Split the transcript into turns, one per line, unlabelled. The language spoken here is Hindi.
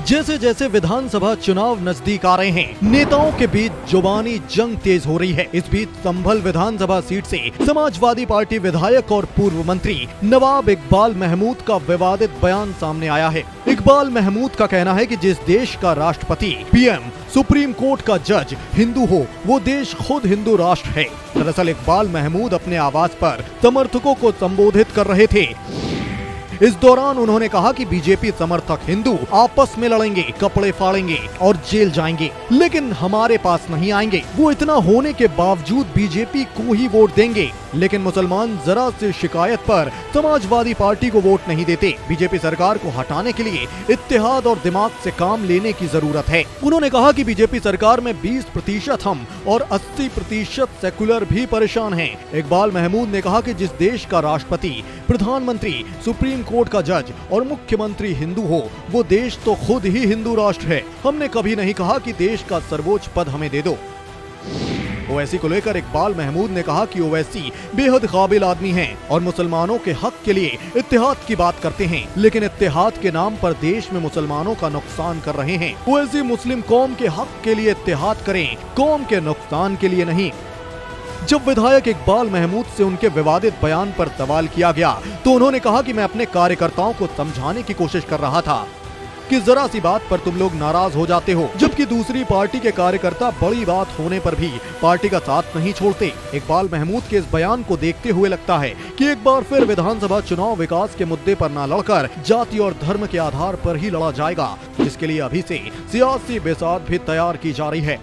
जैसे जैसे विधानसभा चुनाव नजदीक आ रहे हैं, नेताओं के बीच जुबानी जंग तेज हो रही है। इस बीच संभल विधानसभा सीट से समाजवादी पार्टी विधायक और पूर्व मंत्री नवाब इकबाल महमूद का विवादित बयान सामने आया है। इकबाल महमूद का कहना है कि जिस देश का राष्ट्रपति, पीएम, सुप्रीम कोर्ट का जज हिंदू हो, वो देश खुद हिंदू राष्ट्र है। दरअसल इकबाल महमूद अपने आवास पर समर्थकों को संबोधित कर रहे थे। इस दौरान उन्होंने कहा कि बीजेपी समर्थक हिंदू आपस में लड़ेंगे, कपड़े फाड़ेंगे और जेल जाएंगे, लेकिन हमारे पास नहीं आएंगे। वो इतना होने के बावजूद बीजेपी को ही वोट देंगे, लेकिन मुसलमान जरा से शिकायत पर समाजवादी पार्टी को वोट नहीं देते। बीजेपी सरकार को हटाने के लिए इत्तेहाद और दिमाग से काम लेने की जरूरत है। उन्होंने कहा कि बीजेपी सरकार में 20% हम और 80% सेकुलर भी परेशान हैं। इकबाल महमूद ने कहा कि जिस देश का राष्ट्रपति, प्रधानमंत्री, सुप्रीम कोर्ट का जज और मुख्यमंत्री हिंदू हो, वो देश तो खुद ही हिंदू राष्ट्र है। हमने कभी नहीं कहा कि देश का सर्वोच्च पद हमें दे दो। ओवैसी को लेकर इकबाल महमूद ने कहा कि ओवैसी बेहद काबिल आदमी हैं और मुसलमानों के हक के लिए इत्तेहाद की बात करते हैं, लेकिन इत्तेहाद के नाम पर देश में मुसलमानों का नुकसान कर रहे हैं। ओवैसी मुस्लिम कौम के हक के लिए इत्तेहाद करें, कौम के नुकसान के लिए नहीं। जब विधायक इकबाल महमूद से उनके विवादित बयान पर सवाल किया गया तो उन्होंने कहा कि मैं अपने कार्यकर्ताओं को समझाने की कोशिश कर रहा था कि जरा सी बात पर तुम लोग नाराज हो जाते हो, जबकि दूसरी पार्टी के कार्यकर्ता बड़ी बात होने पर भी पार्टी का साथ नहीं छोड़ते। इकबाल महमूद के इस बयान को देखते हुए लगता है कि एक बार फिर विधानसभा चुनाव विकास के मुद्दे पर न लड़कर जाति और धर्म के आधार पर ही लड़ा जाएगा, जिसके लिए अभी से सियासी बिसात भी तैयार की जा रही है।